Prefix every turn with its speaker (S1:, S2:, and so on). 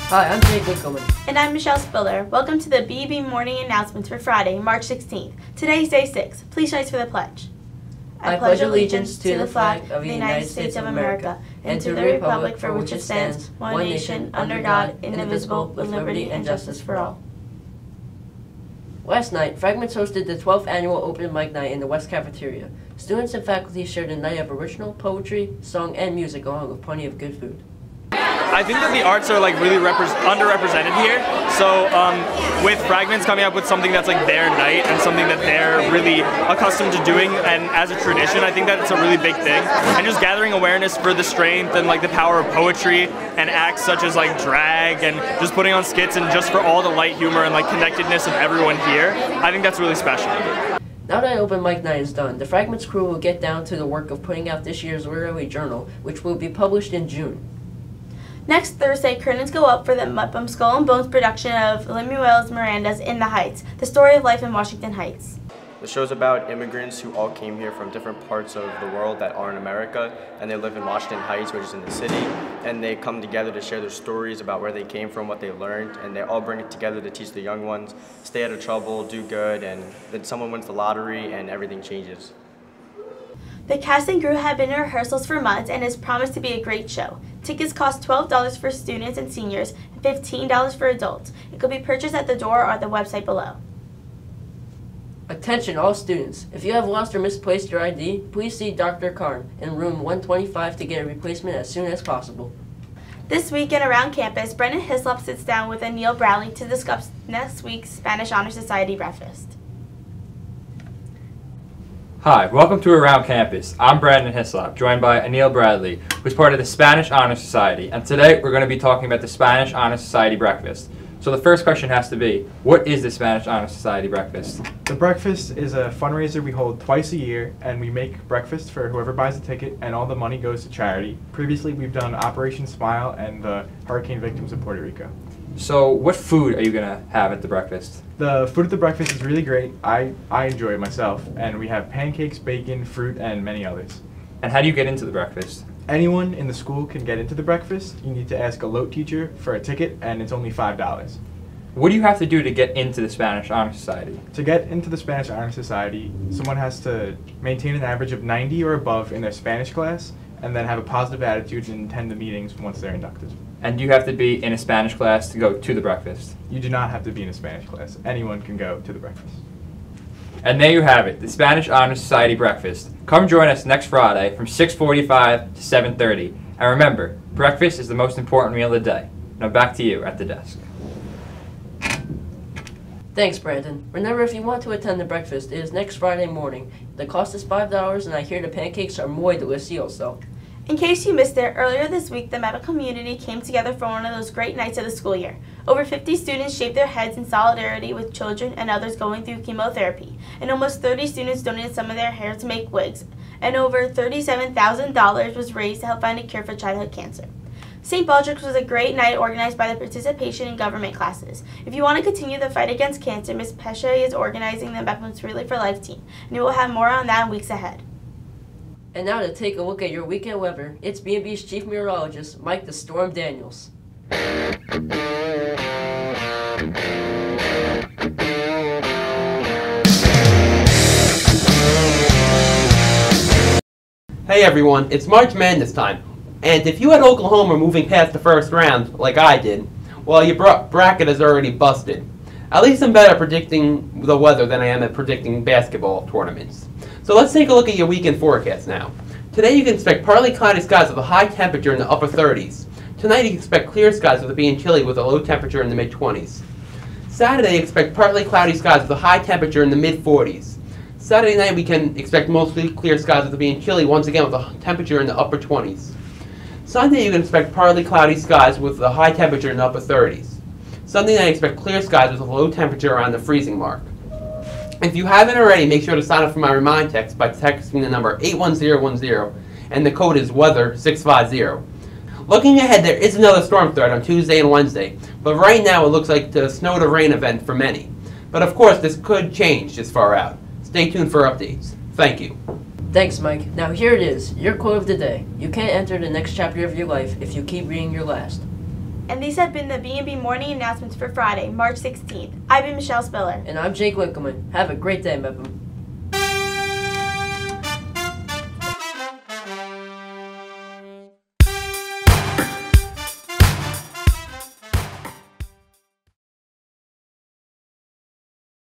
S1: Hi, I'm Jake Winckelmann.
S2: And I'm Michele Spiller. Welcome to the BMB morning announcements for Friday, March 16th. Today is day 6. Please rise for the pledge.
S1: I pledge allegiance to the flag of the United States of America and to the republic for which it stands, one nation, under God, indivisible, with liberty and justice for all. Last night, Fragments hosted the 12th annual Open Mic Night in the West Cafeteria. Students and faculty shared a night of original poetry, song, and music along with plenty of good food.
S3: I think that the arts are like really underrepresented here. So with Fragments coming up with something that's like their night and something that they're really accustomed to doing and as a tradition, I think that it's a really big thing. And just gathering awareness for the strength and like the power of poetry and acts such as like drag and just putting on skits and just for all the light humor and like connectedness of everyone here, I think that's really special.
S1: Now that Open Mic Night is done, the Fragments crew will get down to the work of putting out this year's literary journal, which will be published in June.
S2: Next Thursday, curtains go up for the Mutbum Skull and Bones production of Lemuel's Mirandas in the Heights, the story of life in Washington Heights.
S4: The show's about immigrants who all came here from different parts of the world that aren't America, and they live in Washington Heights, which is in the city, and they come together to share their stories about where they came from, what they learned, and they all bring it together to teach the young ones, stay out of trouble, do good, and then someone wins the lottery and everything changes.
S2: The cast and crew have been in rehearsals for months and has promised to be a great show. Tickets cost $12 for students and seniors and $15 for adults. It could be purchased at the door or at the website below.
S1: Attention all students. If you have lost or misplaced your ID, please see Dr. Karn in room 125 to get a replacement as soon as possible.
S2: This weekend around campus, Brendan Hislop sits down with Anil Bradley to discuss next week's Spanish Honor Society breakfast.
S5: Hi, welcome to Around Campus. I'm Brandon Hislop, joined by Anil Bradley, who's part of the Spanish Honor Society, and today we're going to be talking about the Spanish Honor Society breakfast. So the first question has to be, what is the Spanish Honor Society breakfast?
S6: The breakfast is a fundraiser we hold twice a year, and we make breakfast for whoever buys a ticket, and all the money goes to charity. Previously, we've done Operation Smile and the hurricane victims of Puerto Rico.
S5: So what food are you going to have at the breakfast?
S6: The food at the breakfast is really great. I enjoy it myself, and we have pancakes, bacon, fruit, and many others.
S5: And how do you get into the breakfast?
S6: Anyone in the school can get into the breakfast. You need to ask a LOT teacher for a ticket, and it's only $5.
S5: What do you have to do to get into the Spanish Honor Society?
S6: To get into the Spanish Honor Society, someone has to maintain an average of 90 or above in their Spanish class, and then have a positive attitude and attend the meetings once they're inducted.
S5: And do you have to be in a Spanish class to go to the breakfast?
S6: You do not have to be in a Spanish class. Anyone can go to the breakfast.
S5: And there you have it, the Spanish Honor Society breakfast. Come join us next Friday from 6:45 to 7:30. And remember, breakfast is the most important meal of the day. Now back to you at the desk.
S1: Thanks, Brandon. Remember, if you want to attend the breakfast, it is next Friday morning. The cost is $5, and I hear the pancakes are muy delicioso.
S2: In case you missed it, earlier this week, the medical community came together for one of those great nights of the school year. Over 50 students shaved their heads in solidarity with children and others going through chemotherapy, and almost 30 students donated some of their hair to make wigs, and over $37,000 was raised to help find a cure for childhood cancer. St. Baldrick was a great night organized by the participation in government classes. If you want to continue the fight against cancer, Ms. Pesce is organizing the Weapons Relay for Life team, and you will have more on that in weeks ahead.
S1: And now to take a look at your weekend weather, it's BMB's Chief Meteorologist, Mike the Storm Daniels.
S7: Hey everyone, it's March Madness time. And if you had Oklahoma moving past the first round, like I did, well, your bracket is already busted. At least I'm better at predicting the weather than I am at predicting basketball tournaments. So let's take a look at your weekend forecast now. Today you can expect partly cloudy skies with a high temperature in the upper 30s. Tonight you can expect clear skies with it being chilly with a low temperature in the mid-20s. Saturday expect partly cloudy skies with a high temperature in the mid-40s. Saturday night we can expect mostly clear skies with it being chilly once again with a temperature in the upper 20s. Sunday you can expect partly cloudy skies with a high temperature in the upper 30s. Sunday night expect clear skies with a low temperature around the freezing mark. If you haven't already, make sure to sign up for my remind text by texting the number 81010, and the code is weather650. Looking ahead, there is another storm threat on Tuesday and Wednesday, but right now it looks like the snow to rain event for many. But of course, this could change this far out. Stay tuned for updates. Thank you.
S1: Thanks, Mike. Now here it is, your quote of the day. You can't enter the next chapter of your life if you keep reading your last.
S2: And these have been the BMB morning announcements for Friday, March 16th. I've been Michele Spiller.
S1: And I'm Jake Winckelmann. Have a great day, Mepham.